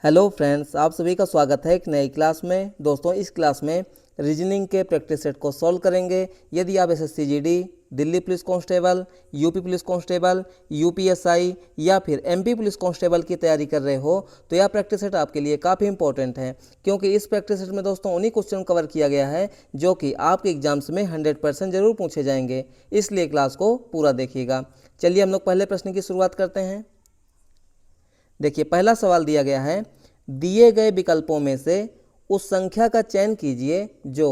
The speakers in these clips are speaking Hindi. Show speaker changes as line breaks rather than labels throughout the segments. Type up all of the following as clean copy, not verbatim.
हेलो फ्रेंड्स, आप सभी का स्वागत है एक नई क्लास में। दोस्तों, इस क्लास में रीजनिंग के प्रैक्टिस सेट को सॉल्व करेंगे। यदि आप SSC GD, Delhi police constable, UP police constable, UPSI या फिर एमपी पुलिस कांस्टेबल की तैयारी कर रहे हो तो यह प्रैक्टिस सेट आपके लिए काफ़ी इंपॉर्टेंट है, क्योंकि इस प्रैक्टिस सेट में दोस्तों उन्हीं क्वेश्चन कवर किया गया है जो कि आपके एग्जाम्स में 100% जरूर पूछे जाएंगे। इसलिए क्लास को पूरा देखिएगा। चलिए हम लोग पहले प्रश्न की शुरुआत करते हैं। देखिए, पहला सवाल दिया गया है, दिए गए विकल्पों में से उस संख्या का चयन कीजिए जो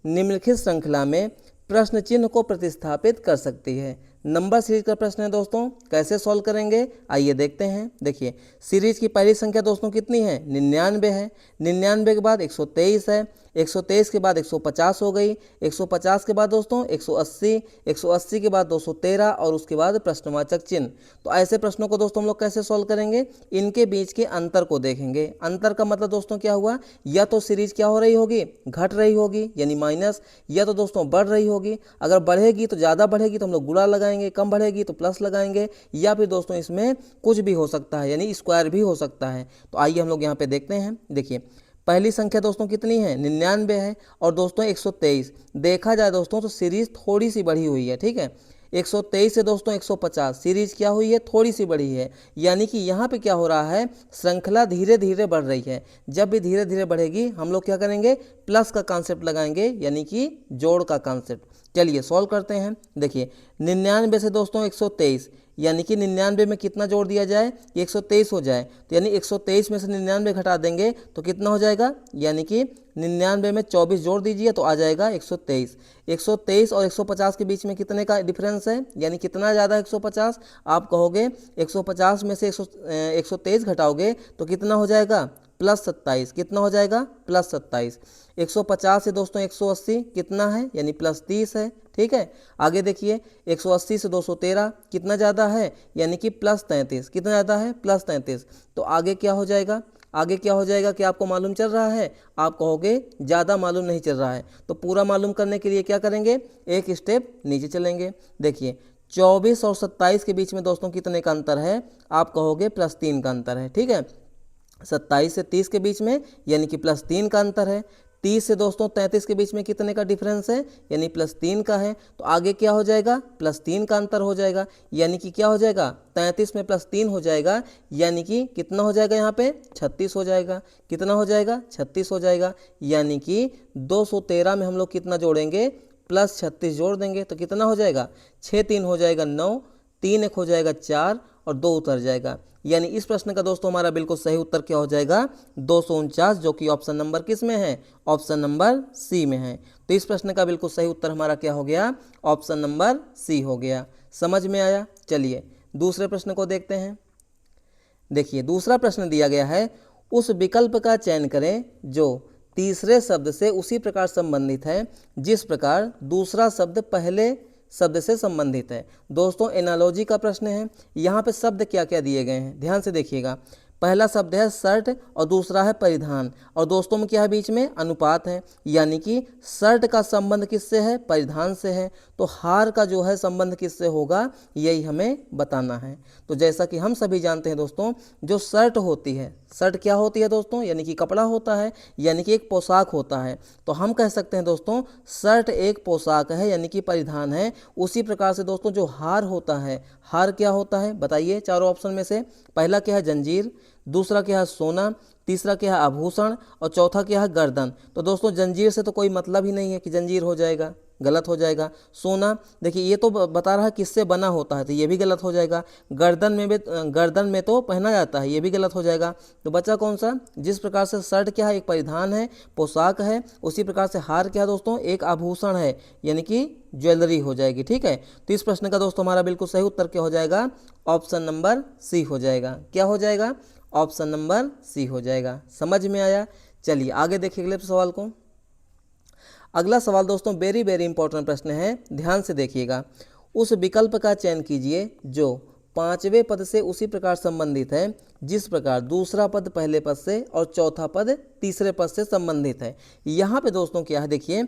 निम्नलिखित श्रृंखला में प्रश्न चिन्ह को प्रतिस्थापित कर सकती है। नंबर सीरीज का प्रश्न है दोस्तों, कैसे सॉल्व करेंगे आइए देखते हैं। देखिए, सीरीज की पहली संख्या दोस्तों कितनी है? 99 है। 99 के बाद 123 है। 123 के बाद 150 हो गई। 150 के बाद दोस्तों 180, 180 के बाद 213 और उसके बाद प्रश्नवाचक चिन्ह। तो ऐसे प्रश्नों को दोस्तों हम लोग कैसे सॉल्व करेंगे? इनके बीच के अंतर को देखेंगे। अंतर का मतलब दोस्तों क्या हुआ? या तो सीरीज क्या हो रही होगी? घट रही होगी यानी माइनस, या तो दोस्तों बढ़ रही होगी। अगर बढ़ेगी तो ज़्यादा बढ़ेगी तो हम लोग गुणा लगाएंगे, कम बढ़ेगी तो प्लस लगाएंगे, या फिर दोस्तों इसमें कुछ भी हो सकता है यानी स्क्वायर भी हो सकता है। तो आइए हम लोग यहाँ पे देखते हैं। देखिए, पहली संख्या दोस्तों कितनी है? 99 है। और दोस्तों 123 देखा जाए दोस्तों तो सीरीज थोड़ी सी बढ़ी हुई है, ठीक है। 123 से दोस्तों 150 सीरीज क्या हुई है? थोड़ी सी बढ़ी है। यानी कि यहाँ पे क्या हो रहा है? श्रृंखला धीरे धीरे बढ़ रही है। जब भी धीरे धीरे बढ़ेगी हम लोग क्या करेंगे? प्लस का कॉन्सेप्ट लगाएंगे यानी कि जोड़ का कॉन्सेप्ट। चलिए सॉल्व करते हैं। देखिए, 99 से दोस्तों 123 यानी कि 99 में कितना जोड़ दिया जाए? 123 हो जाए। तो यानी 123 में से 99 घटा देंगे तो कितना हो जाएगा? यानी कि 99 में 24 जोड़ दीजिए तो आ जाएगा 123। 123 और 150 के बीच में कितने का डिफरेंस है यानी कितना ज़्यादा है? 150। आप कहोगे 150 में से 123 घटाओगे तो कितना हो जाएगा? +27। कितना हो जाएगा? +27। 150 से दोस्तों 180 कितना है? यानी +30 है, ठीक है। आगे देखिए, 180 से 213 कितना ज़्यादा है? यानी कि +33। कितना ज़्यादा है? +33। तो आगे क्या हो जाएगा? आगे क्या हो जाएगा कि आपको मालूम चल रहा है? आप कहोगे ज़्यादा मालूम नहीं चल रहा है। तो पूरा मालूम करने के लिए क्या करेंगे? एक स्टेप नीचे चलेंगे। देखिए, 24 और 27 के बीच में दोस्तों कितने का अंतर है? आप कहोगे +3 का अंतर है, ठीक है। 27 से 30 के बीच में यानी कि +3 का अंतर है। 30 से दोस्तों 33 के बीच में कितने का डिफरेंस है? यानी +3 का है। तो आगे क्या हो जाएगा? +3 का अंतर हो जाएगा। यानी कि क्या हो जाएगा? 33 में +3 हो जाएगा। यानी कि कितना हो जाएगा? यहाँ पे 36 हो जाएगा। कितना हो जाएगा? 36 हो जाएगा। यानी कि 213 में हम लोग कितना जोड़ेंगे? +36 जोड़ देंगे तो कितना हो जाएगा? 6 3 हो जाएगा 9, 3 1 हो जाएगा 4 और 2 उतर जाएगा। यानी इस प्रश्न का दोस्तों हमारा बिल्कुल सही उत्तर क्या हो जाएगा? 249, जो कि ऑप्शन नंबर किस में है? ऑप्शन नंबर सी में है। तो इस प्रश्न का बिल्कुल सही उत्तर हमारा क्या हो गया? ऑप्शन नंबर सी हो गया। समझ में आया? चलिए दूसरे प्रश्न को देखते हैं। देखिए, दूसरा प्रश्न दिया गया है, उस विकल्प का चयन करें जो तीसरे शब्द से उसी प्रकार संबंधित है जिस प्रकार दूसरा शब्द पहले शब्द से संबंधित है। दोस्तों एनालॉजी का प्रश्न है। यहाँ पे शब्द क्या क्या दिए गए हैं ध्यान से देखिएगा। पहला शब्द है शर्ट और दूसरा है परिधान, और दोस्तों में क्या है? बीच में अनुपात है। यानी कि शर्ट का संबंध किससे है? परिधान से है। तो हार का जो है संबंध किससे होगा? यही हमें बताना है। तो जैसा कि हम सभी जानते हैं दोस्तों, जो शर्ट होती है, शर्ट क्या होती है दोस्तों? यानी कि कपड़ा होता है, यानी कि एक पोशाक होता है। तो हम कह सकते हैं दोस्तों शर्ट एक पोशाक है यानी कि परिधान है। उसी प्रकार से दोस्तों जो हार होता है, हार क्या होता है बताइए? चारों ऑप्शन में से पहला क्या है? जंजीर, दूसरा क्या है? सोना, तीसरा क्या है? आभूषण, और चौथा क्या है? गर्दन। तो दोस्तों जंजीर से तो कोई मतलब ही नहीं है कि जंजीर हो जाएगा, गलत हो जाएगा। सोना देखिए ये तो बता रहा है किससे बना होता है, तो ये भी गलत हो जाएगा। गर्दन में तो पहना जाता है, ये भी गलत हो जाएगा। तो बचा कौन सा? जिस प्रकार से शर्ट क्या है? एक परिधान है, पोशाक है, उसी प्रकार से हार क्या है दोस्तों? एक आभूषण है यानी कि ज्वेलरी हो जाएगी, ठीक है। तो इस प्रश्न का दोस्तों हमारा बिल्कुल सही उत्तर क्या हो जाएगा? ऑप्शन नंबर सी हो जाएगा। क्या हो जाएगा? ऑप्शन नंबर सी हो जाएगा। समझ में आया? चलिए आगे देखिए अगले सवाल को। अगला सवाल दोस्तों वेरी वेरी इंपॉर्टेंट प्रश्न है, ध्यान से देखिएगा। उस विकल्प का चयन कीजिए जो पांचवें पद से उसी प्रकार संबंधित है जिस प्रकार दूसरा पद पहले पद से और चौथा पद तीसरे पद से संबंधित है। यहाँ पे दोस्तों क्या है? देखिए,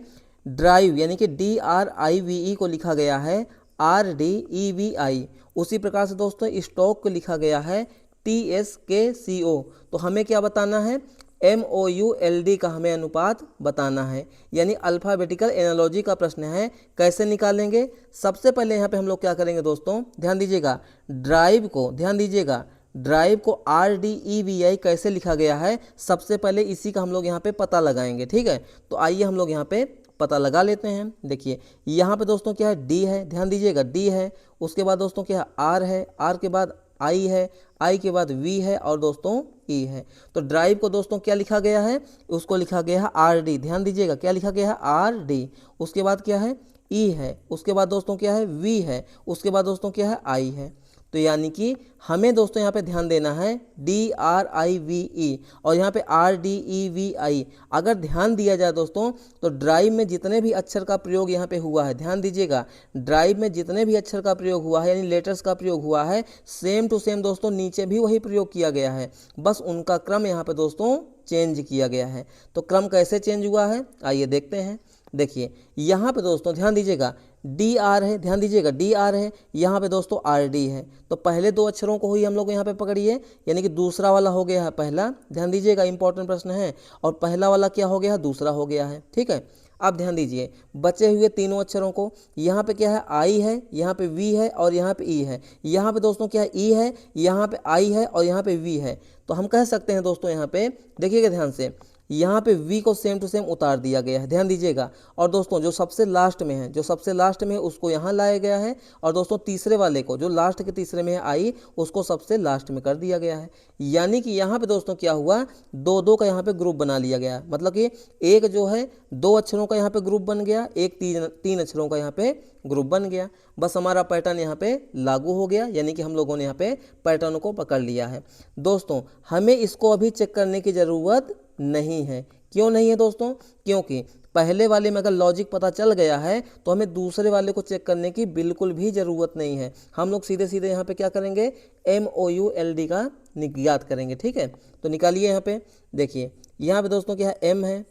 ड्राइव यानी कि DRIVE को लिखा गया है RDEVI। उसी प्रकार से दोस्तों स्टॉक को लिखा गया है TSKCO। तो हमें क्या बताना है, MOULD का हमें अनुपात बताना है, यानी अल्फ़ाबेटिकल एनालॉजी का प्रश्न है। कैसे निकालेंगे, सबसे पहले यहाँ पे हम लोग क्या करेंगे दोस्तों, ध्यान दीजिएगा, ड्राइव को, ध्यान दीजिएगा, ड्राइव को RDEVI कैसे लिखा गया है, सबसे पहले इसी का हम लोग यहाँ पे पता लगाएंगे। ठीक है, तो आइए हम लोग यहाँ पे पता लगा लेते हैं। देखिए यहाँ पे दोस्तों क्या है, D है, ध्यान दीजिएगा D है, उसके बाद दोस्तों क्या है R है, R के बाद I है, I के बाद V है और दोस्तों E है। तो ड्राइव को दोस्तों क्या लिखा गया है, उसको लिखा गया है RD, ध्यान दीजिएगा क्या लिखा गया है RD, उसके बाद क्या है E है, उसके बाद दोस्तों क्या है V है, उसके बाद दोस्तों क्या है I है। तो यानी कि हमें दोस्तों यहाँ पे ध्यान देना है DRIVE और यहाँ पे RDEVI। अगर ध्यान दिया जाए दोस्तों तो ड्राइव में जितने भी अक्षर का प्रयोग यहाँ पे हुआ है, ध्यान दीजिएगा, ड्राइव में जितने भी अक्षर का प्रयोग हुआ है यानी लेटर्स का प्रयोग हुआ है, सेम टू सेम दोस्तों नीचे भी वही प्रयोग किया गया है, बस उनका क्रम यहाँ पे दोस्तों चेंज किया गया है। तो क्रम कैसे चेंज हुआ है, आइए देखते हैं। देखिए यहाँ पे दोस्तों ध्यान दीजिएगा, DR है, ध्यान दीजिएगा DR है, यहाँ पे दोस्तों RD है। तो पहले दो अक्षरों को ही हम लोग यहाँ पे पकड़िए, यानी कि दूसरा वाला हो गया है पहला, ध्यान दीजिएगा इंपॉर्टेंट प्रश्न है, और पहला वाला क्या हो गया है, दूसरा हो गया है। ठीक है, अब ध्यान दीजिए बचे हुए तीनों अक्षरों को, यहाँ पे क्या है I है, यहाँ पे V है और यहाँ पे E है। यहाँ पे दोस्तों क्या है E है, यहाँ पे I है और यहाँ पे V है। तो हम कह सकते हैं दोस्तों यहाँ पे देखिएगा ध्यान से, यहाँ पे V को सेम टू सेम उतार दिया गया है, ध्यान दीजिएगा। और दोस्तों जो सबसे लास्ट में है, जो सबसे लास्ट में है उसको यहाँ लाया गया है, और दोस्तों तीसरे वाले को जो लास्ट के तीसरे में है I, उसको सबसे लास्ट में कर दिया गया है। यानी कि यहाँ पे दोस्तों क्या हुआ, दो दो का यहाँ पे ग्रुप बना लिया गया, मतलब कि एक जो है दो अक्षरों का यहाँ पे ग्रुप बन गया, एक तीन अक्षरों का यहाँ पे ग्रुप बन गया। बस हमारा पैटर्न यहाँ पे लागू हो गया, यानी कि हम लोगों ने यहाँ पे पैटर्न को पकड़ लिया है। दोस्तों हमें इसको अभी चेक करने की ज़रूरत नहीं है। क्यों नहीं है दोस्तों, क्योंकि पहले वाले में अगर लॉजिक पता चल गया है तो हमें दूसरे वाले को चेक करने की बिल्कुल भी ज़रूरत नहीं है। हम लोग सीधे सीधे यहाँ पे क्या करेंगे, MOULD का ज्ञात करेंगे। ठीक है, तो निकालिए यहाँ पे, देखिए यहाँ पे दोस्तों क्या है, M है,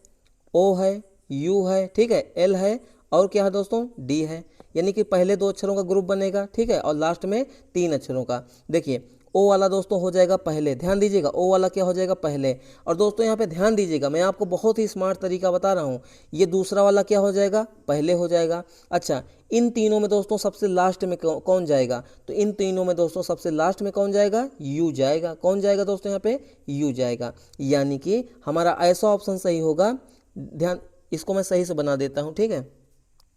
O है, U है, ठीक है, L है और क्या है दोस्तों D है, यानी कि पहले दो अक्षरों का ग्रुप बनेगा। ठीक है, और लास्ट में तीन अक्षरों का। देखिए O वाला दोस्तों हो जाएगा पहले, ध्यान दीजिएगा O वाला क्या हो जाएगा पहले, और दोस्तों यहाँ पे ध्यान दीजिएगा, मैं आपको बहुत ही स्मार्ट तरीका बता रहा हूँ, ये दूसरा वाला क्या हो जाएगा, पहले हो जाएगा। अच्छा, इन तीनों में दोस्तों सबसे लास्ट में कौन जाएगा, तो इन तीनों में दोस्तों सबसे लास्ट में कौन जाएगा, U जाएगा। कौन जाएगा दोस्तों यहाँ पे, U जाएगा। यानी कि हमारा ऐसा ऑप्शन सही होगा, ध्यान, इसको मैं सही से बना देता हूँ। ठीक है,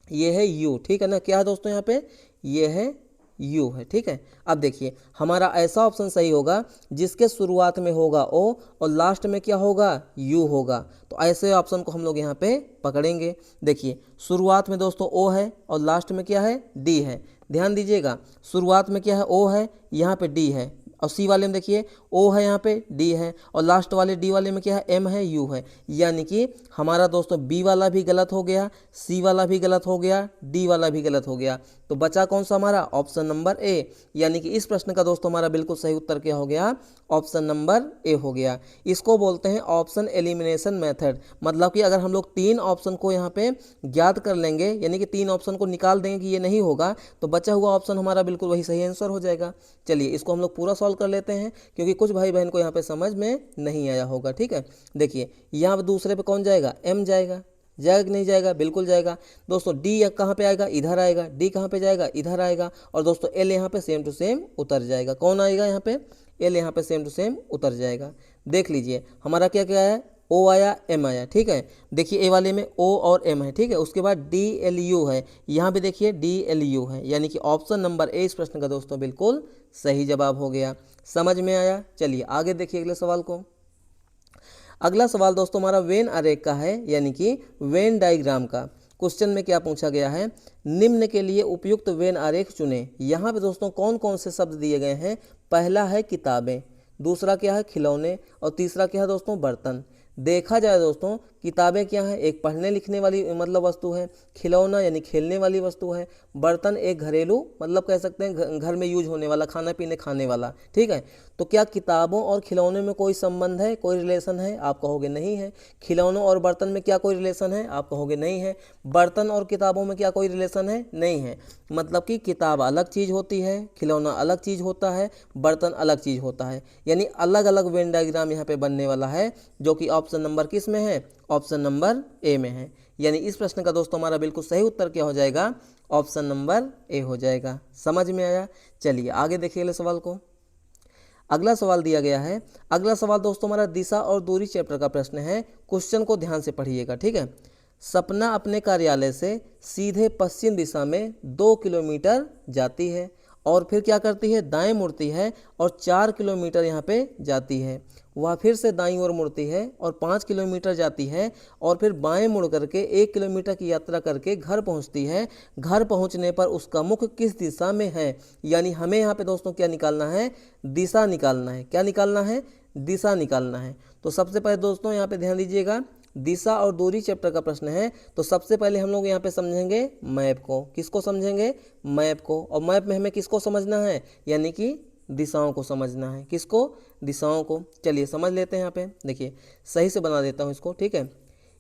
ये है U, ठीक है ना, क्या है दोस्तों यहाँ पे, ये है U है। ठीक है, अब देखिए हमारा ऐसा ऑप्शन सही होगा जिसके शुरुआत में होगा O और लास्ट में क्या होगा, U होगा। तो ऐसे ऑप्शन को हम लोग यहाँ पे पकड़ेंगे। देखिए शुरुआत में दोस्तों O है और लास्ट में क्या है, D है। ध्यान दीजिएगा, शुरुआत में क्या है, O है, यहाँ पे D है, और C वाले में देखिए O है, यहाँ पे D है, और लास्ट वाले D वाले में क्या है, M है, U है। यानी कि हमारा दोस्तों B वाला भी गलत हो गया, C वाला भी गलत हो गया, D वाला भी गलत हो गया। तो बचा कौन सा हमारा, ऑप्शन नंबर A। यानी कि इस प्रश्न का दोस्तों हमारा बिल्कुल सही उत्तर क्या हो गया, ऑप्शन नंबर A हो गया। इसको बोलते हैं ऑप्शन एलिमिनेशन मेथड। मतलब कि अगर हम लोग तीन ऑप्शन को यहाँ पे ज्ञात कर लेंगे, यानी कि तीन ऑप्शन को निकाल देंगे कि ये नहीं होगा, तो बचा हुआ ऑप्शन हमारा बिल्कुल वही सही आंसर हो जाएगा। चलिए इसको हम लोग पूरा सॉल्व कर लेते हैं, क्योंकि कुछ भाई बहन को यहाँ पे समझ में नहीं आया होगा। ठीक है, देखिए यहाँ पे दूसरे पे कौन जाएगा, M जाएगा, जाएगा कि नहीं जाएगा, बिल्कुल जाएगा। दोस्तों D कहाँ पे आएगा, इधर आएगा, D कहाँ पे जाएगा, इधर आएगा, और दोस्तों L यहाँ पे सेम टू सेम उतर जाएगा। कौन आएगा यहाँ पे, L यहाँ पे सेम टू सेम उतर जाएगा। देख लीजिए हमारा क्या क्या है, O आया, M आया। ठीक है, देखिए A वाले में O और M है। ठीक है, उसके बाद DLU है, यहाँ पे देखिए DLU है, यानी कि ऑप्शन नंबर A इस प्रश्न का दोस्तों बिल्कुल सही जवाब हो गया। समझ में आया। चलिए आगे देखिए अगले सवाल को। अगला सवाल दोस्तों हमारा वेन आरेख का है, यानी कि वेन डायग्राम का। क्वेश्चन में क्या पूछा गया है, निम्न के लिए उपयुक्त वेन आरेख चुनें। यहाँ पे दोस्तों कौन कौन से शब्द दिए गए हैं, पहला है किताबें, दूसरा क्या है खिलौने, और तीसरा क्या है दोस्तों बर्तन। देखा जाए दोस्तों, किताबें क्या है, एक पढ़ने लिखने वाली मतलब वस्तु है, खिलौना यानी खेलने वाली वस्तु है, बर्तन एक घरेलू मतलब कह सकते हैं घर में यूज होने वाला, खाना पीने खाने वाला। ठीक है, तो क्या किताबों और खिलौने में कोई संबंध है, कोई रिलेशन है? आप कहोगे नहीं है। खिलौनों और बर्तन में क्या कोई रिलेशन है? आप कहोगे नहीं है। बर्तन और किताबों में क्या कोई रिलेशन है? नहीं है। मतलब कि किताब अलग चीज़ होती है, खिलौना अलग चीज़ होता है, बर्तन अलग चीज़ होता है, यानी अलग अलग वेन डायग्राम यहाँ पे बनने वाला है, जो कि ऑप्शन नंबर किस में है? ऑप्शन नंबर ए में है। यानी इस प्रश्न का दोस्तों हमारा बिल्कुल सही उत्तर क्या हो जाएगा? ऑप्शन नंबर ए हो जाएगा। समझ में आया? चलिए आगे देखिए अगले सवाल को। अगला सवाल दिया गया है। अगला सवाल दोस्तों हमारा दिशा और दूरी चैप्टर का प्रश्न है। क्वेश्चन को ध्यान से पढ़िएगा, ठीक है। सपना अपने कार्यालय से सीधे पश्चिम दिशा में 2 किलोमीटर जाती है और फिर क्या करती है? दाएं मुड़ती है और 4 किलोमीटर यहाँ पे जाती है। वह फिर से दाईं ओर मुड़ती है और 5 किलोमीटर जाती है और फिर बाएं मुड़ करके 1 किलोमीटर की यात्रा करके घर पहुँचती है। घर पहुँचने पर उसका मुख किस दिशा में है? यानी हमें यहाँ पे दोस्तों क्या निकालना है? दिशा निकालना है। क्या निकालना है? दिशा निकालना है। तो सबसे पहले दोस्तों यहाँ पे ध्यान दीजिएगा, दिशा और दूरी चैप्टर का प्रश्न है। तो सबसे पहले हम लोग यहाँ पे समझेंगे मैप को। किसको समझेंगे? मैप को। और मैप में हमें किसको समझना है? यानी कि दिशाओं को समझना है। किसको? दिशाओं को। चलिए समझ लेते हैं। यहाँ पे देखिए, सही से बना देता हूँ इसको, ठीक है।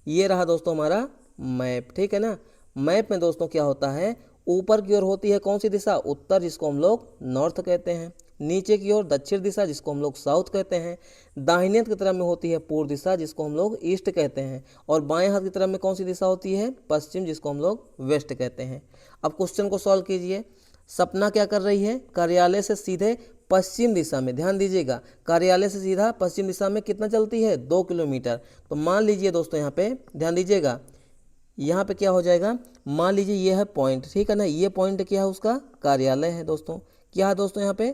ये रहा दोस्तों हमारा मैप, ठीक है ना। मैप में दोस्तों क्या होता है? ऊपर की ओर होती है कौन सी दिशा? उत्तर, जिसको हम लोग नॉर्थ कहते हैं। नीचे की ओर दक्षिण दिशा, जिसको हम लोग साउथ कहते हैं। दाहिने हाथ की तरफ में होती है पूर्व दिशा, जिसको हम लोग ईस्ट कहते हैं। और बाएं हाथ की तरफ में कौन सी दिशा होती है? पश्चिम, जिसको हम लोग वेस्ट कहते हैं। अब क्वेश्चन को सॉल्व कीजिए। सपना क्या कर रही है? कार्यालय से सीधे पश्चिम दिशा में, ध्यान दीजिएगा, कार्यालय से सीधा पश्चिम दिशा में कितना चलती है? 2 किलोमीटर। तो मान लीजिए दोस्तों, यहाँ पे ध्यान दीजिएगा, यहाँ पे क्या हो जाएगा? मान लीजिए ये है पॉइंट, ठीक है ना। ये पॉइंट क्या है? उसका कार्यालय है दोस्तों। क्या है दोस्तों? यहाँ पे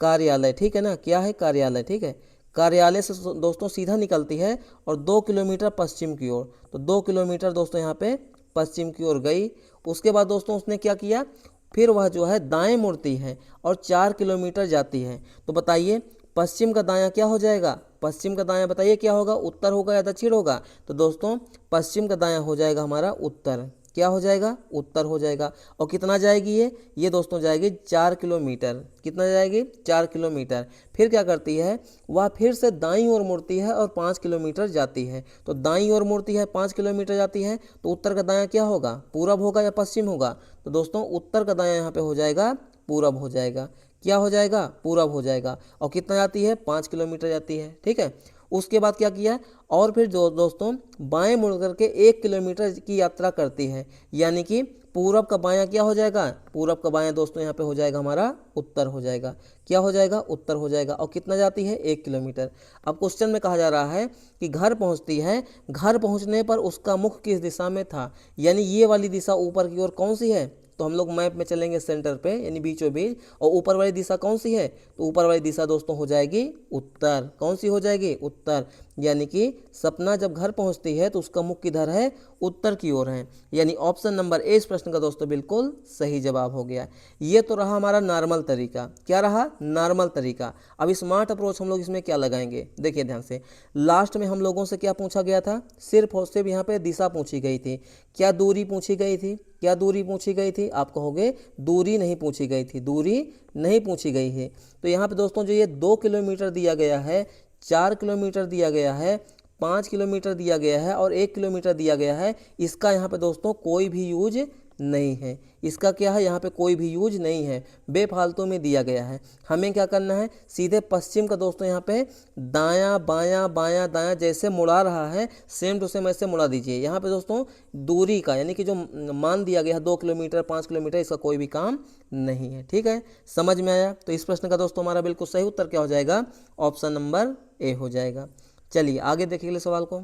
कार्यालय, ठीक है ना। क्या है? कार्यालय, ठीक है। कार्यालय से दोस्तों सीधा निकलती है और 2 किलोमीटर पश्चिम की ओर। तो 2 किलोमीटर दोस्तों यहाँ पे पश्चिम की ओर गई। उसके बाद दोस्तों उसने क्या किया? फिर वह जो है दाएं मुड़ती है और 4 किलोमीटर जाती है। तो बताइए पश्चिम का दायां क्या हो जाएगा? पश्चिम का दायां बताइए क्या होगा? उत्तर होगा या दक्षिण होगा? तो दोस्तों पश्चिम का दायां हो जाएगा हमारा उत्तर। क्या हो जाएगा? उत्तर हो जाएगा। और कितना जाएगी ये दोस्तों जाएगी 4 किलोमीटर। कितना जाएगी? 4 किलोमीटर। फिर क्या करती है? वह फिर से दाईं ओर मुड़ती है और 5 किलोमीटर जाती है। तो दाईं ओर मुड़ती है, 5 किलोमीटर जाती है, तो उत्तर का दायां क्या होगा? पूरब होगा या पश्चिम होगा? तो दोस्तों उत्तर का दायां यहाँ पे हो जाएगा पूरब हो जाएगा। क्या हो जाएगा? पूरब हो जाएगा। और कितना जाती है? 5 किलोमीटर जाती है, ठीक है। उसके बाद क्या किया? और फिर दोस्तों बाएं मुड़ करके 1 किलोमीटर की यात्रा करती है। यानी कि पूरब का बायां क्या हो जाएगा? पूरब का बायां दोस्तों यहाँ पे हो जाएगा हमारा उत्तर हो जाएगा। क्या हो जाएगा? उत्तर हो जाएगा। और कितना जाती है? 1 किलोमीटर। अब क्वेश्चन में कहा जा रहा है कि घर पहुँचती है। घर पहुँचने पर उसका मुख किस दिशा में था? यानी ये वाली दिशा ऊपर की ओर कौन सी है? तो हम लोग मैप में चलेंगे सेंटर पे, यानी बीचों बीच। और ऊपर वाली दिशा कौन सी है? तो ऊपर वाली दिशा दोस्तों हो जाएगी उत्तर। कौन सी हो जाएगी? उत्तर। यानी कि सपना जब घर पहुंचती है तो उसका मुख किधर है? उत्तर की ओर है। यानी ऑप्शन नंबर ए इस प्रश्न का दोस्तों बिल्कुल सही जवाब हो गया। ये तो रहा हमारा नॉर्मल तरीका। क्या रहा? नॉर्मल तरीका। अब स्मार्ट अप्रोच हम लोग इसमें क्या लगाएंगे? देखिए ध्यान से, लास्ट में हम लोगों से क्या पूछा गया था? सिर्फ और सिर्फ यहाँ पे दिशा पूछी गई थी। क्या दूरी पूछी गई थी? क्या दूरी पूछी गई थी? आप कहोगे दूरी नहीं पूछी गई थी, दूरी नहीं पूछी गई है। तो यहाँ पे दोस्तों जो ये 2 किलोमीटर दिया गया है, 4 किलोमीटर दिया गया है, 5 किलोमीटर दिया गया है और 1 किलोमीटर दिया गया है, इसका यहाँ पे दोस्तों कोई भी यूज नहीं है। इसका क्या है? यहाँ पे कोई भी यूज नहीं है, बेफालतू में दिया गया है। हमें क्या करना है? सीधे पश्चिम का दोस्तों यहाँ पे दायां बायां बायां दायां जैसे मुड़ा रहा है, सेम टू सेम ऐसे मुड़ा दीजिए। यहाँ पे दोस्तों दूरी का यानी कि जो मान दिया गया है 2 किलोमीटर 5 किलोमीटर, इसका कोई भी काम नहीं है। ठीक है, समझ में आया? तो इस प्रश्न का दोस्तों हमारा बिल्कुल सही उत्तर क्या हो जाएगा? ऑप्शन नंबर ए हो जाएगा। चलिए आगे देखिए अगले सवाल को।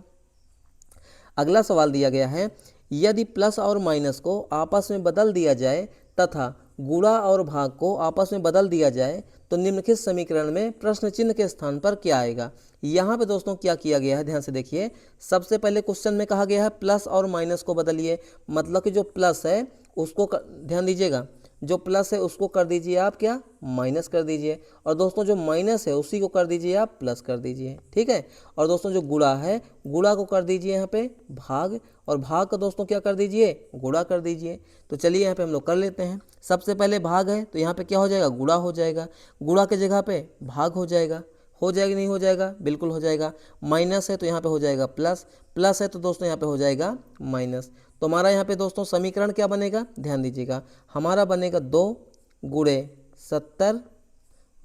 अगला सवाल दिया गया है, यदि प्लस और माइनस को आपस में बदल दिया जाए तथा गुणा और भाग को आपस में बदल दिया जाए तो निम्नलिखित समीकरण में प्रश्न चिन्ह के स्थान पर क्या आएगा? यहाँ पे दोस्तों क्या किया गया है, ध्यान से देखिए। सबसे पहले क्वेश्चन में कहा गया है प्लस और माइनस को बदलिए। मतलब कि जो प्लस है उसको ध्यान दीजिएगा, जो प्लस है उसको कर दीजिए आप क्या, माइनस कर दीजिए, और दोस्तों जो माइनस है उसी को कर दीजिए आप प्लस कर दीजिए, ठीक है। और दोस्तों जो गुणा है, गुणा को कर दीजिए यहाँ पे भाग, और भाग का दोस्तों क्या कर दीजिए, गुणा कर दीजिए। तो चलिए यहाँ पे हम लोग कर लेते हैं। सबसे पहले भाग है तो यहाँ पे क्या हो जाएगा, गुणा हो जाएगा, गुणा के जगह पे भाग हो जाएगा, हो जाएगा नहीं हो जाएगा, बिल्कुल हो जाएगा। माइनस है तो यहाँ पे हो जाएगा प्लस, प्लस है तो दोस्तों यहाँ पे हो जाएगा माइनस। तो हमारा यहाँ पे दोस्तों समीकरण क्या बनेगा, ध्यान दीजिएगा, हमारा बनेगा 2 गुणे 70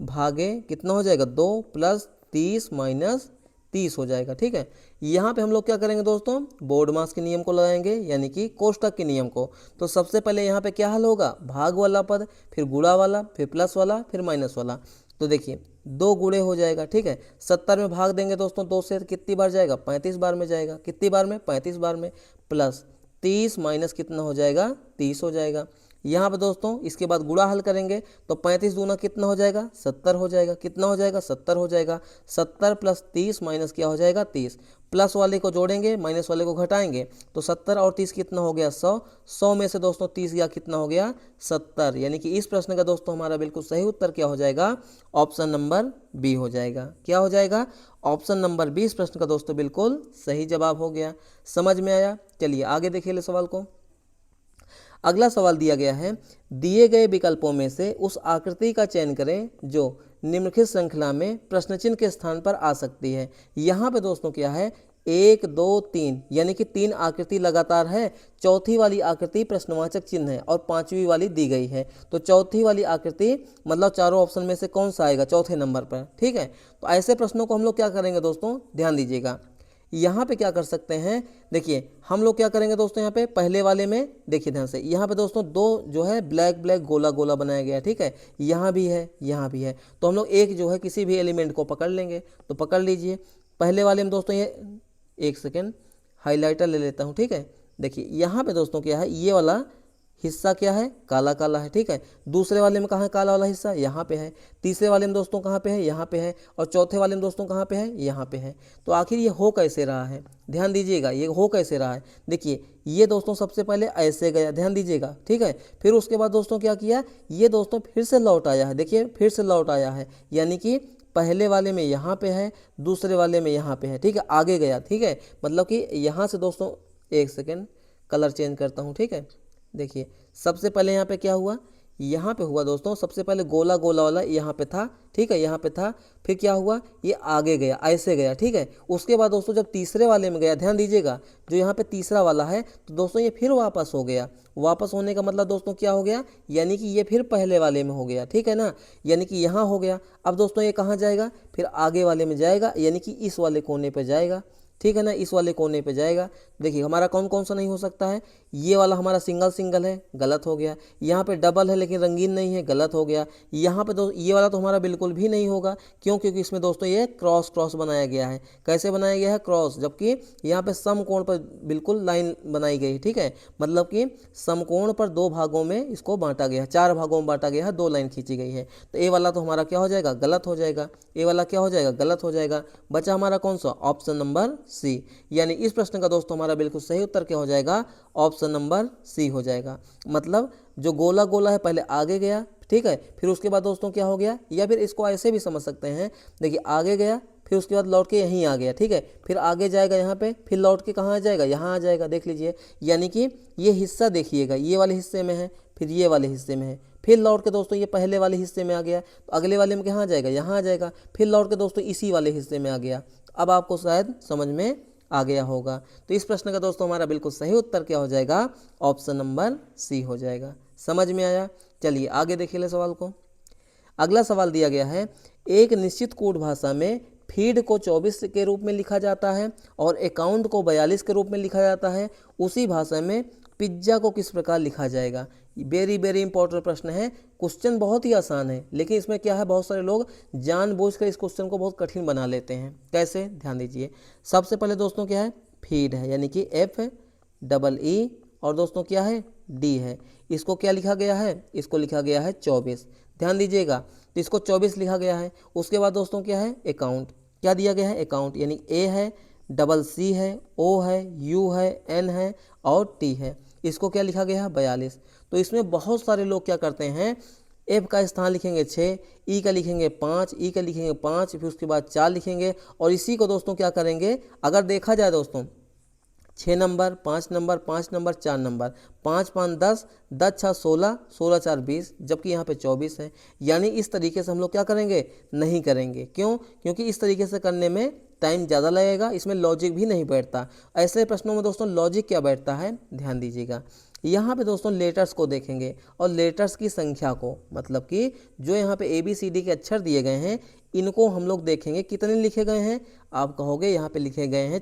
भागे कितना हो जाएगा, 2 प्लस 30 माइनस 30 हो जाएगा, ठीक है। यहाँ पे हम लोग क्या करेंगे दोस्तों, बोर्ड मास के नियम को लगाएंगे, यानी कि कोष्टक के नियम को। तो सबसे पहले यहाँ पे क्या हल होगा, भाग वाला पद, फिर गुणा वाला, फिर प्लस वाला, फिर माइनस वाला। तो देखिए 2 गुणे हो जाएगा, ठीक है। 70 में भाग देंगे दोस्तों 2 से, कितनी बार जाएगा, 35 बार में जाएगा, कितनी बार में, 35 बार में, प्लस 30 माइनस कितना हो जाएगा, 30 हो जाएगा। यहाँ पे दोस्तों इसके बाद गुणा हल करेंगे तो 35 दूना कितना हो जाएगा, 70 हो जाएगा, कितना हो जाएगा, 70 हो जाएगा। 70 प्लस 30 माइनस क्या हो जाएगा, 30, प्लस वाले को जोड़ेंगे माइनस वाले को घटाएंगे तो 70 और 30 कितना हो गया, 100, 100 में से दोस्तों 30 गया, कितना हो गया, 70। यानी कि इस प्रश्न का दोस्तों हमारा बिल्कुल सही उत्तर क्या हो जाएगा, ऑप्शन नंबर बी हो जाएगा। क्या हो जाएगा, ऑप्शन नंबर बी इस प्रश्न का दोस्तों बिल्कुल सही जवाब हो गया। समझ में आया। चलिए आगे देखिए ले सवाल को। अगला सवाल दिया गया है, दिए गए विकल्पों में से उस आकृति का चयन करें जो निम्नलिखित श्रृंखला में प्रश्न चिन्ह के स्थान पर आ सकती है। यहाँ पे दोस्तों क्या है, 1 2 3 यानी कि 3 आकृति लगातार है, चौथी वाली आकृति प्रश्नवाचक चिन्ह है और 5वीं वाली दी गई है। तो चौथी वाली आकृति मतलब चारों ऑप्शन में से कौन सा आएगा, चौथे नंबर पर, ठीक है। तो ऐसे प्रश्नों को हम लोग क्या करेंगे दोस्तों, ध्यान दीजिएगा। यहाँ पे क्या कर सकते हैं, देखिए हम लोग क्या करेंगे दोस्तों, यहाँ पे पहले वाले में देखिए ध्यान से, यहाँ पे दोस्तों 2 जो है ब्लैक ब्लैक गोला गोला बनाया गया है, ठीक है, यहाँ भी है यहाँ भी है। तो हम लोग एक जो है किसी भी एलिमेंट को पकड़ लेंगे, तो पकड़ लीजिए। पहले वाले में दोस्तों ये, एक सेकेंड हाईलाइटर ले लेता हूँ, ठीक है। देखिए यहाँ पे दोस्तों क्या है, ये वाला हिस्सा क्या है, काला काला है, ठीक है। दूसरे वाले में कहाँ है काला वाला हिस्सा, यहाँ पे है। तीसरे वाले में दोस्तों कहाँ पे है, यहाँ पे है। और चौथे वाले में दोस्तों कहाँ पे है, यहाँ पे है। तो आखिर ये हो कैसे रहा है, ध्यान दीजिएगा, ये हो कैसे रहा है। देखिए ये दोस्तों सबसे पहले ऐसे गया, ध्यान दीजिएगा, ठीक है। फिर उसके बाद दोस्तों क्या किया, ये दोस्तों फिर से लौट आया है, देखिए फिर से लौट आया है, यानी कि पहले वाले में यहाँ पे है, दूसरे वाले में यहाँ पे है, ठीक है, आगे गया, ठीक है। मतलब कि यहाँ से दोस्तों, एक सेकेंड कलर चेंज करता हूँ, ठीक है। देखिए सबसे पहले यहाँ पे क्या हुआ, यहाँ पे हुआ दोस्तों, सबसे पहले गोला गोला वाला यहाँ पे था, ठीक है, यहाँ पे था। फिर क्या हुआ, ये आगे गया, ऐसे गया, ठीक है। उसके बाद दोस्तों जब तीसरे वाले में गया, ध्यान दीजिएगा, जो यहाँ पे तीसरा वाला है, तो दोस्तों ये फिर वापस हो गया। वापस होने का मतलब दोस्तों क्या हो गया, यानी कि ये फिर पहले वाले में हो गया, ठीक है ना, यानी कि यहाँ हो गया। अब दोस्तों ये कहाँ जाएगा, फिर आगे वाले में जाएगा, यानी कि इस वाले कोने पर जाएगा, ठीक है ना, इस वाले कोने पे जाएगा। देखिए हमारा कौन कौन सा नहीं हो सकता है, ये वाला हमारा सिंगल सिंगल है, गलत हो गया। यहाँ पे डबल है लेकिन रंगीन नहीं है, गलत हो गया। यहाँ पे तो ये वाला तो हमारा बिल्कुल भी नहीं होगा, क्यों, क्योंकि इसमें दोस्तों ये क्रॉस क्रॉस बनाया गया है। कैसे बनाया गया है, क्रॉस, जबकि यहाँ पे समकोण पर बिल्कुल लाइन बनाई गई, ठीक है। मतलब कि समकोण पर 2 भागों में इसको बांटा गया है, 4 भागों में बांटा गया है, 2 लाइन खींची गई है। तो ए वाला तो हमारा क्या हो जाएगा, गलत हो जाएगा, ए वाला क्या हो जाएगा, गलत हो जाएगा। बचा हमारा कौन सा, ऑप्शन नंबर सी। यानी इस प्रश्न का दोस्तों हमारा बिल्कुल सही उत्तर क्या हो जाएगा, ऑप्शन नंबर सी हो जाएगा। मतलब जो गोला गोला है पहले आगे गया, ठीक है, फिर उसके बाद दोस्तों क्या हो गया, या फिर इसको ऐसे भी समझ सकते हैं, देखिए आगे गया, फिर उसके बाद लौट के यहीं आ गया, ठीक है, फिर आगे जाएगा यहाँ पे, फिर लौट के कहाँ आ जाएगा, यहाँ आ जाएगा, देख लीजिए। यानी कि ये हिस्सा देखिएगा, ये वाले हिस्से में है, फिर ये वाले हिस्से में है, फिर लौट के दोस्तों ये पहले वाले हिस्से में आ गया, तो अगले वाले में कहाँ आ जाएगा, यहाँ आ जाएगा, फिर लौट के दोस्तों इसी वाले हिस्से में आ गया। अब आपको शायद समझ में आ गया होगा। तो इस प्रश्न का दोस्तों हमारा बिल्कुल सही उत्तर क्या हो जाएगा, ऑप्शन नंबर सी हो जाएगा। समझ में आया। चलिए आगे देखिए ले सवाल को। अगला सवाल दिया गया है, एक निश्चित कोड भाषा में फीड को 24 के रूप में लिखा जाता है और अकाउंट को 42 के रूप में लिखा जाता है, उसी भाषा में पिज्ज़ा को किस प्रकार लिखा जाएगा। वेरी वेरी इंपॉर्टेंट प्रश्न है। क्वेश्चन बहुत ही आसान है, लेकिन इसमें क्या है, बहुत सारे लोग जानबूझकर इस क्वेश्चन को बहुत कठिन बना लेते हैं। कैसे, ध्यान दीजिए। सबसे पहले दोस्तों क्या है, फीड है, यानी कि FEE, और दोस्तों क्या है, D है। इसको क्या लिखा गया है, इसको लिखा गया है 24, ध्यान दीजिएगा। तो इसको 24 लिखा गया है। उसके बाद दोस्तों क्या है, अकाउंट, क्या दिया गया है, अकाउंट, यानी A है, CC है, O है, U है, N है और T है। इसको क्या लिखा गया है 42। तो इसमें बहुत सारे लोग क्या करते हैं, एफ का स्थान लिखेंगे 6, ई का लिखेंगे 5, ई का लिखेंगे 5, फिर उसके बाद 4 लिखेंगे और इसी को दोस्तों क्या करेंगे, अगर देखा जाए दोस्तों 6 नंबर, 5 नंबर, 5 नंबर, 4 नंबर, 5 5 10, 10 6 16, 16 4 20, जबकि यहाँ पे 24 है। यानी इस तरीके से हम लोग क्या करेंगे, नहीं करेंगे। क्यों? क्योंकि इस तरीके से करने में टाइम ज़्यादा लगेगा, इसमें लॉजिक भी नहीं बैठता। ऐसे प्रश्नों में दोस्तों लॉजिक क्या बैठता है, ध्यान दीजिएगा। यहाँ पे दोस्तों लेटर्स को देखेंगे और लेटर्स की संख्या को, मतलब कि जो यहाँ पे ABCD के अक्षर दिए गए हैं इनको हम लोग देखेंगे कितने लिखे गए हैं। आप कहोगे यहाँ पे लिखे गए हैं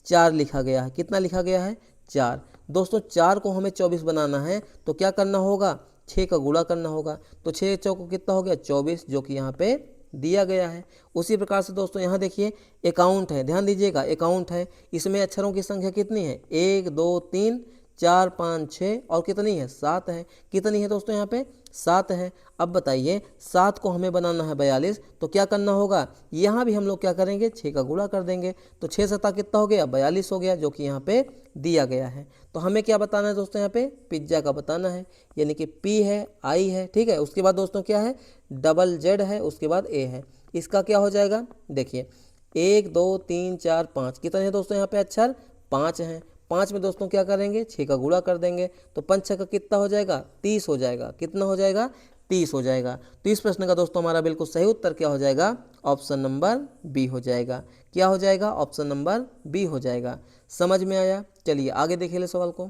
4 लिखा गया है। कितना लिखा गया है, 4। दोस्तों 4 को हमें 24 बनाना है तो क्या करना होगा, 6 का गुणा करना होगा। तो 6 चौको कितना हो गया, 24, जो कि यहाँ पे दिया गया है। उसी प्रकार से दोस्तों यहाँ देखिए अकाउंट है, ध्यान दीजिएगा अकाउंट है, इसमें अक्षरों की संख्या कितनी है, 1 2 3 4 5 6 और कितनी है, 7 है। कितनी है दोस्तों यहाँ पे, 7 है। अब बताइए 7 को हमें बनाना है 42, तो क्या करना होगा, यहाँ भी हम लोग क्या करेंगे, 6 का गुणा कर देंगे। तो 6 7 कितना हो गया, 42 हो गया, जो कि यहाँ पे दिया गया है। तो हमें क्या बताना है दोस्तों, यहाँ पे पिज्ज़ा का बताना है, यानी कि P है, I है, ठीक है। उसके बाद दोस्तों क्या है, Z है, उसके बाद A है। इसका क्या हो जाएगा, देखिए 1 2 3 4 5, कितने हैं दोस्तों यहाँ पे अक्षर, 5 हैं। 5 में दोस्तों क्या करेंगे, 6 का गुणा कर देंगे, तो 5 6 का कितना हो जाएगा, 30 हो जाएगा। कितना हो जाएगा, 30 हो जाएगा। तो इस प्रश्न का दोस्तों हमारा बिल्कुल सही उत्तर क्या हो जाएगा, ऑप्शन नंबर बी हो जाएगा। क्या हो जाएगा, ऑप्शन नंबर बी हो जाएगा। समझ में आया? चलिए आगे देखिए ले सवाल को।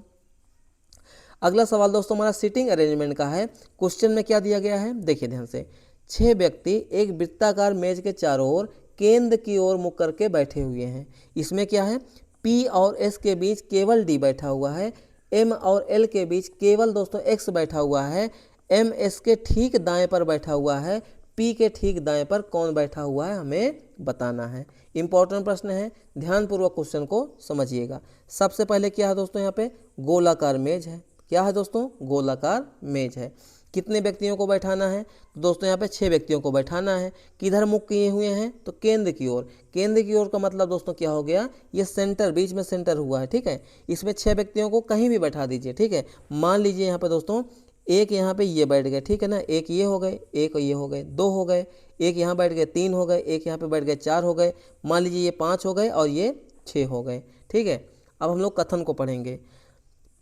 अगला सवाल दोस्तों हमारा सीटिंग अरेंजमेंट का है। क्वेश्चन में क्या दिया गया है, देखिए ध्यान से। 6 व्यक्ति एक वृत्ताकार मेज के चारों ओर केंद्र की ओर मुख करके बैठे हुए हैं। इसमें क्या है, P और S के बीच केवल D बैठा हुआ है, M और L के बीच केवल दोस्तों X बैठा हुआ है, M S के ठीक दाएं पर बैठा हुआ है, P के ठीक दाएं पर कौन बैठा हुआ है, हमें बताना है। इंपॉर्टेंट प्रश्न है, ध्यानपूर्वक क्वेश्चन को समझिएगा। सबसे पहले क्या है दोस्तों, यहाँ पे गोलाकार मेज है। क्या है दोस्तों, गोलाकार मेज है। कितने व्यक्तियों को बैठाना है, तो दोस्तों यहाँ पे 6 व्यक्तियों को बैठाना है। किधर मुख किए हुए हैं, तो केंद्र की ओर। केंद्र की ओर का मतलब दोस्तों क्या हो गया, ये सेंटर, बीच में सेंटर हुआ है, ठीक है। इसमें 6 व्यक्तियों को कहीं भी बैठा दीजिए, ठीक है। मान लीजिए यहाँ पे दोस्तों एक यहाँ पे ये बैठ गए, ठीक है ना, एक ये हो गए, एक ये हो गए, 2 हो गए, एक यहाँ बैठ गए, 3 हो गए, एक यहाँ पे बैठ गए, 4 हो गए। मान लीजिए ये 5 हो गए और ये 6 हो गए, ठीक है। अब हम लोग कथन को पढ़ेंगे।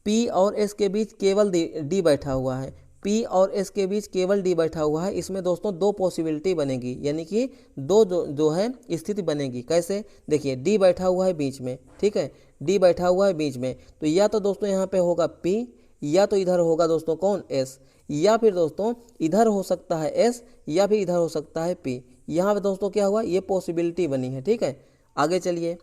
P और S के बीच केवल D बैठा हुआ है, P और S के बीच केवल D बैठा हुआ है। इसमें दोस्तों 2 पॉसिबिलिटी बनेगी, यानी कि दो जो है स्थिति बनेगी। कैसे, देखिए D बैठा हुआ है बीच में, ठीक है, D बैठा हुआ है बीच में, तो या तो दोस्तों यहाँ पे होगा P, या तो इधर होगा दोस्तों कौन, S, या फिर दोस्तों इधर हो सकता है S, या फिर इधर हो सकता है P। यहाँ पे दोस्तों क्या हुआ, ये पॉसिबिलिटी बनी है, ठीक है। आगे चलिए,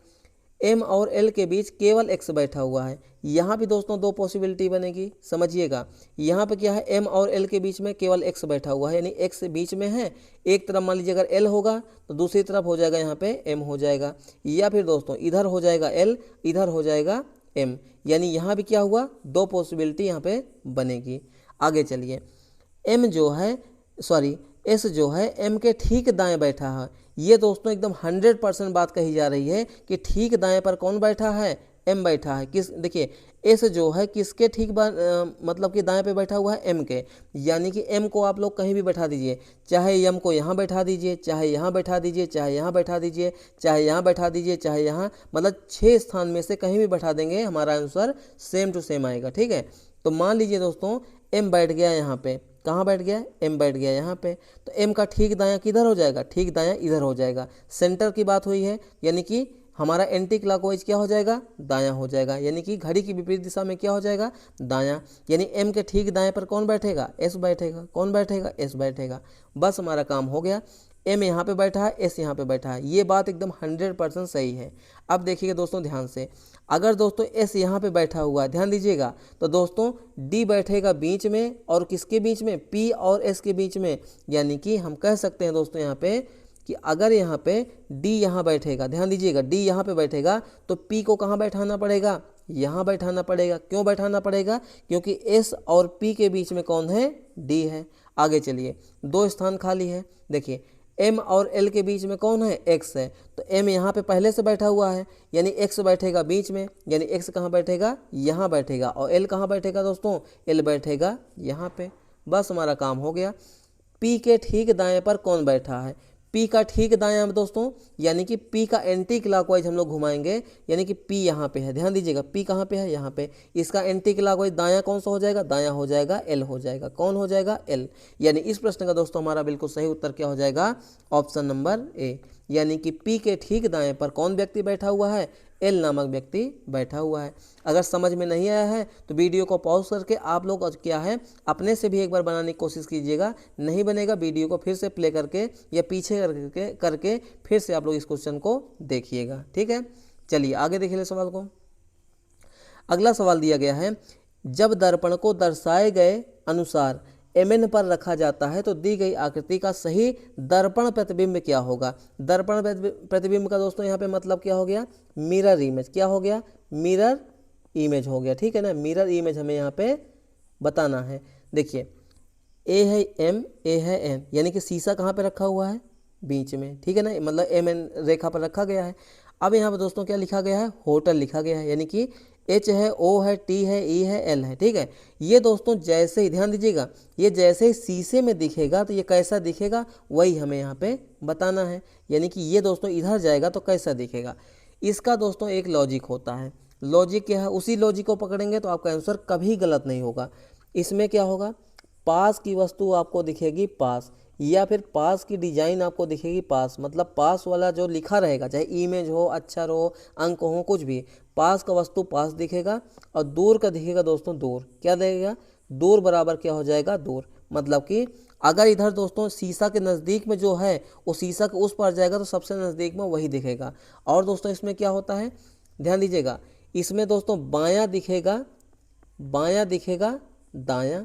M और L के बीच केवल X बैठा हुआ है। यहाँ भी दोस्तों 2 पॉसिबिलिटी बनेगी, समझिएगा। यहाँ पे क्या है, M और L के बीच में केवल X बैठा हुआ है, यानी X बीच में है। एक तरफ मान लीजिए अगर L होगा तो दूसरी तरफ हो जाएगा यहाँ पे M हो जाएगा, या फिर दोस्तों इधर हो जाएगा L, इधर हो जाएगा M। यानी यहाँ भी क्या हुआ, 2 पॉसिबिलिटी यहाँ पे बनेगी। आगे चलिए, S जो है M के ठीक दाएं बैठा है। ये दोस्तों एकदम 100% बात कही जा रही है कि ठीक दाएं पर कौन बैठा है, M बैठा है। किस, देखिए S जो है किसके ठीक मतलब कि दाएं पे बैठा हुआ है, M के। यानी कि M को आप लोग कहीं भी बैठा दीजिए, चाहे M को यहाँ बैठा दीजिए, चाहे यहाँ बैठा दीजिए, चाहे यहाँ बैठा दीजिए, चाहे यहाँ बैठा दीजिए, चाहे यहाँ, मतलब 6 स्थान में से कहीं भी बैठा देंगे, हमारा आंसर सेम टू सेम आएगा, ठीक है। तो मान लीजिए दोस्तों M बैठ गया यहाँ पे, कहाँ बैठ गया, M बैठ गया यहाँ पे, तो M का ठीक दायां किधर हो जाएगा, ठीक दायां इधर हो जाएगा। सेंटर की बात हुई है, यानी कि हमारा एंटी क्लॉकवाइज क्या हो जाएगा, दायां हो जाएगा, यानी कि घड़ी की विपरीत दिशा में क्या हो जाएगा, दायां। यानी M के ठीक दाएं पर कौन बैठेगा, S बैठेगा। कौन बैठेगा, S बैठेगा। बस हमारा काम हो गया। M यहाँ पे बैठा है, S यहाँ पे बैठा है, ये बात एकदम 100% सही है। अब देखिएगा दोस्तों ध्यान से, अगर दोस्तों S यहाँ पे बैठा हुआ है, ध्यान दीजिएगा, तो दोस्तों D बैठेगा बीच में, और किसके बीच में, P और S के बीच में। यानी कि हम कह सकते हैं दोस्तों यहाँ पे कि अगर यहाँ पे D यहाँ बैठेगा, ध्यान दीजिएगा, D यहाँ पे बैठेगा तो P को कहाँ बैठाना पड़ेगा, यहाँ बैठाना पड़ेगा। क्यों बैठाना पड़ेगा, क्योंकि S और P के बीच में कौन है, D है। आगे चलिए, 2 स्थान खाली है। देखिए एम और एल के बीच में कौन है, एक्स है, तो एम यहाँ पे पहले से बैठा हुआ है यानी एक्स बैठेगा बीच में, यानी एक्स कहाँ बैठेगा, यहाँ बैठेगा, और एल कहाँ बैठेगा दोस्तों, एल बैठेगा यहाँ पे। बस हमारा काम हो गया। पी के ठीक दाएं पर कौन बैठा है, पी का ठीक दायां में दोस्तों, यानी कि पी का एंटी क्लॉकवाइज हम लोग घुमाएंगे, यानी कि पी यहाँ पे है, ध्यान दीजिएगा पी कहाँ पे है, यहाँ पे। इसका एंटी क्लॉकवाइज दायां कौन सा हो जाएगा, दायां हो जाएगा एल हो जाएगा, कौन हो जाएगा, एल। यानी इस प्रश्न का दोस्तों हमारा बिल्कुल सही उत्तर क्या हो जाएगा, ऑप्शन नंबर ए, यानी कि पी के ठीक दाएं पर कौन व्यक्ति बैठा हुआ है, एल नामक व्यक्ति बैठा हुआ है। अगर समझ में नहीं आया है तो वीडियो को पॉज करके आप लोग क्या है अपने से भी एक बार बनाने की कोशिश कीजिएगा, नहीं बनेगा वीडियो को फिर से प्ले करके या पीछे करके फिर से आप लोग इस क्वेश्चन को देखिएगा, ठीक है। चलिए आगे देख ले सवाल को। अगला सवाल दिया गया है, जब दर्पण को दर्शाए गए अनुसार mn पर रखा जाता है तो दी गई आकृति का सही दर्पण प्रतिबिंब क्या होगा। दर्पण प्रतिबिंब का दोस्तों यहाँ पे मतलब क्या हो गया, मिरर इमेज, क्या हो गया, मिरर इमेज हो गया, ठीक है ना। मिरर इमेज हमें यहाँ पे बताना है। देखिए ए है एम, ए है एन, यानी कि शीशा कहाँ पे रखा हुआ है, बीच में, ठीक है ना, मतलब एम एन रेखा पर रखा गया है। अब यहाँ पे दोस्तों क्या लिखा गया है, होटल लिखा गया है, यानी कि एच है, ओ है, टी है, ई है, एल है, ठीक है। ये दोस्तों जैसे ही ध्यान दीजिएगा, ये जैसे ही शीशे में दिखेगा तो ये कैसा दिखेगा वही हमें यहाँ पे बताना है, यानी कि ये दोस्तों इधर जाएगा तो कैसा दिखेगा। इसका दोस्तों एक लॉजिक होता है, लॉजिक क्या है, उसी लॉजिक को पकड़ेंगे तो आपका आंसर कभी गलत नहीं होगा। इसमें क्या होगा, पास की वस्तु आपको दिखेगी पास, या फिर पास की डिजाइन आपको दिखेगी पास, मतलब पास वाला जो लिखा रहेगा, चाहे इमेज हो, अक्षर हो, अंक हो, कुछ भी, पास का वस्तु पास दिखेगा, और दूर का दिखेगा दोस्तों दूर, क्या दिखेगा, दूर बराबर क्या हो जाएगा, दूर। मतलब कि अगर इधर दोस्तों शीशा के नज़दीक में जो है वो शीशा के उस पार जाएगा तो सबसे नज़दीक में वही दिखेगा। और दोस्तों इसमें क्या होता है, ध्यान दीजिएगा, इसमें दोस्तों बायां दिखेगा, बायां दिखेगा दायां,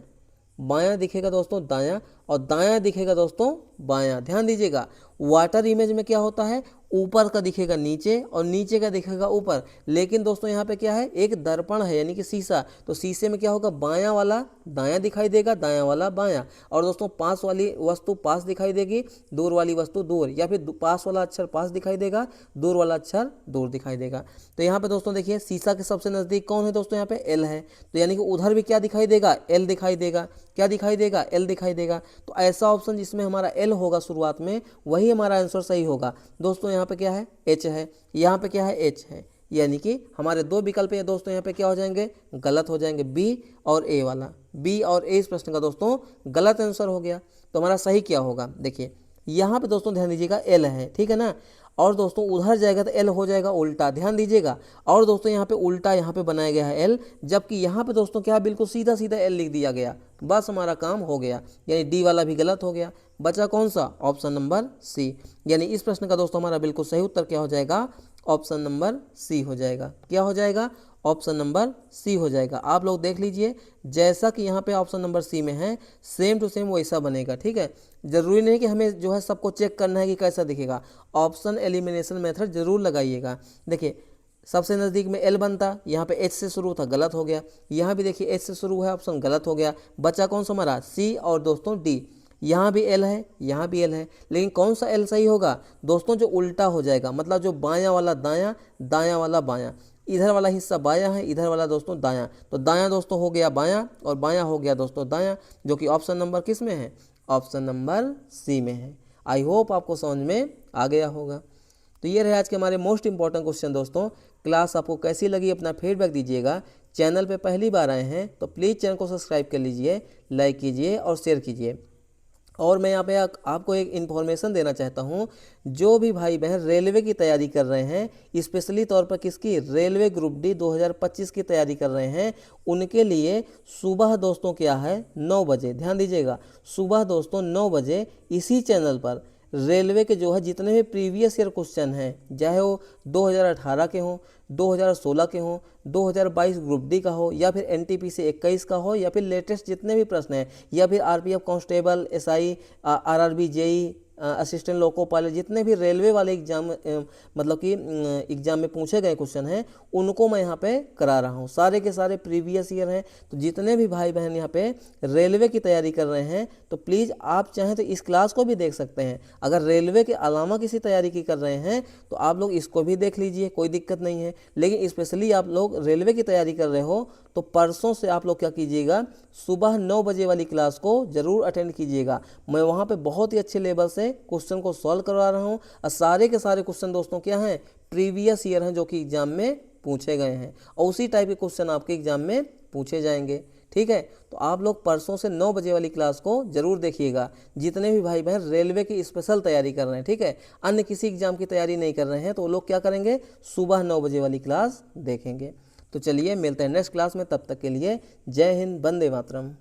बायां दिखेगा दोस्तों दायां, और दायां दिखेगा दोस्तों बायां। ध्यान दीजिएगा वाटर इमेज में क्या होता है, ऊपर का दिखेगा नीचे और नीचे का दिखेगा ऊपर, लेकिन दोस्तों यहाँ पे क्या है, एक दर्पण है यानी कि शीशा, तो शीशे में क्या होगा, बायां वाला दायां दिखाई देगा, दायां वाला बायां, और दोस्तों पास वाली वस्तु पास दिखाई देगी, दूर वाली वस्तु दूर, या फिर पास वाला अक्षर पास दिखाई देगा, दूर वाला अक्षर दूर दिखाई देगा। तो यहाँ पे दोस्तों देखिए शीशा के सबसे नज़दीक कौन है दोस्तों, यहाँ पे एल है, तो यानी कि उधर भी क्या दिखाई देगा, एल दिखाई देगा, क्या दिखाई देगा, एल दिखाई देगा। तो ऐसा ऑप्शन जिसमें हमारा एल होगा शुरुआत में वही हमारा आंसर सही होगा। दोस्तों यहाँ पे क्या है, एच है, यहाँ पे क्या है, एच है, यानी कि हमारे दो विकल्प हैं दोस्तों, यहाँ पे क्या हो जाएंगे, गलत हो जाएंगे, बी और ए वाला, बी और ए इस प्रश्न का दोस्तों गलत आंसर हो गया। तो हमारा सही क्या होगा, देखिए यहाँ पे दोस्तों ध्यान दीजिएगा एल है, ठीक है ना, और दोस्तों उधर जाएगा तो एल हो जाएगा उल्टा, ध्यान दीजिएगा, और दोस्तों यहाँ पे उल्टा यहाँ पे बनाया गया है एल, जबकि यहाँ पे दोस्तों क्या बिल्कुल सीधा सीधा एल लिख दिया गया, बस हमारा काम हो गया, यानी डी वाला भी गलत हो गया, बचा कौन सा, ऑप्शन नंबर सी। यानी इस प्रश्न का दोस्तों हमारा बिल्कुल सही उत्तर क्या हो जाएगा, ऑप्शन नंबर सी हो जाएगा, क्या हो जाएगा, ऑप्शन नंबर सी हो जाएगा। आप लोग देख लीजिए जैसा कि यहाँ पे ऑप्शन नंबर सी में है सेम टू सेम वैसा बनेगा, ठीक है। जरूरी नहीं कि हमें जो है सबको चेक करना है कि कैसा दिखेगा, ऑप्शन एलिमिनेशन मेथड जरूर लगाइएगा। देखिए सबसे नज़दीक में एल बनता, यहाँ पे एच से शुरू था, गलत हो गया, यहाँ भी देखिए एच से शुरू है, ऑप्शन गलत हो गया, बचा कौन सा हमारा सी और दोस्तों डी। यहाँ भी एल है, यहाँ भी एल है, लेकिन कौन सा एल सही होगा दोस्तों, जो उल्टा हो जाएगा, मतलब जो बायां वाला दायां, दायां वाला बायां, इधर वाला हिस्सा बायां है, इधर वाला दोस्तों दायां, तो दायां दोस्तों हो गया बायां और बायां हो गया दोस्तों दायां, जो कि ऑप्शन नंबर किस में है, ऑप्शन नंबर सी में है। आई होप आपको समझ में आ गया होगा। तो ये रहे आज के हमारे मोस्ट इंपॉर्टेंट क्वेश्चन दोस्तों। क्लास आपको कैसी लगी अपना फीडबैक दीजिएगा। चैनल पे पहली बार आए हैं तो प्लीज़ चैनल को सब्सक्राइब कर लीजिए, लाइक कीजिए और शेयर कीजिए। और मैं यहाँ पे आपको एक इन्फॉर्मेशन देना चाहता हूँ, जो भी भाई बहन रेलवे की तैयारी कर रहे हैं, स्पेशली तौर पर किसकी, रेलवे ग्रुप डी 2025 की तैयारी कर रहे हैं, उनके लिए सुबह दोस्तों क्या है 9 बजे, ध्यान दीजिएगा सुबह दोस्तों 9 बजे इसी चैनल पर रेलवे के जो है जितने भी प्रीवियस ईयर क्वेश्चन हैं, चाहे वो 2018 के हों, 2016 के हों, 2022 ग्रुप डी का हो, या फिर एनटीपीसी 21 का हो, या फिर लेटेस्ट जितने भी प्रश्न हैं, या फिर RPF constable, SI, RRB, JE, assistant loco pilot, जितने भी रेलवे वाले एग्जाम मतलब कि एग्जाम में पूछे गए क्वेश्चन हैं उनको मैं यहाँ पे करा रहा हूँ। सारे के सारे प्रीवियस ईयर हैं। तो जितने भी भाई बहन यहाँ पे रेलवे की तैयारी कर रहे हैं तो प्लीज़ आप चाहें तो इस क्लास को भी देख सकते हैं। अगर रेलवे के अलावा किसी तैयारी की कर रहे हैं तो आप लोग इसको भी देख लीजिए, कोई दिक्कत नहीं है। लेकिन स्पेशली आप लोग रेलवे की तैयारी कर रहे हो तो परसों से आप लोग क्या कीजिएगा, सुबह 9 बजे वाली क्लास को जरूर अटेंड कीजिएगा। मैं वहाँ पे बहुत ही अच्छे लेवल से क्वेश्चन को सॉल्व करवा रहा हूँ और सारे के सारे क्वेश्चन दोस्तों क्या हैं, प्रीवियस ईयर हैं जो कि एग्जाम में पूछे गए हैं और उसी टाइप के क्वेश्चन आपके एग्जाम में पूछे जाएंगे। ठीक है, तो आप लोग परसों से 9 बजे वाली क्लास को जरूर देखिएगा, जितने भी भाई बहन रेलवे की स्पेशल तैयारी कर रहे हैं। ठीक है, अन्य किसी एग्जाम की तैयारी नहीं कर रहे हैं तो वो लोग क्या करेंगे, सुबह 9 बजे वाली क्लास देखेंगे। तो चलिए मिलते हैं नेक्स्ट क्लास में, तब तक के लिए जय हिंद, वंदे मातरम।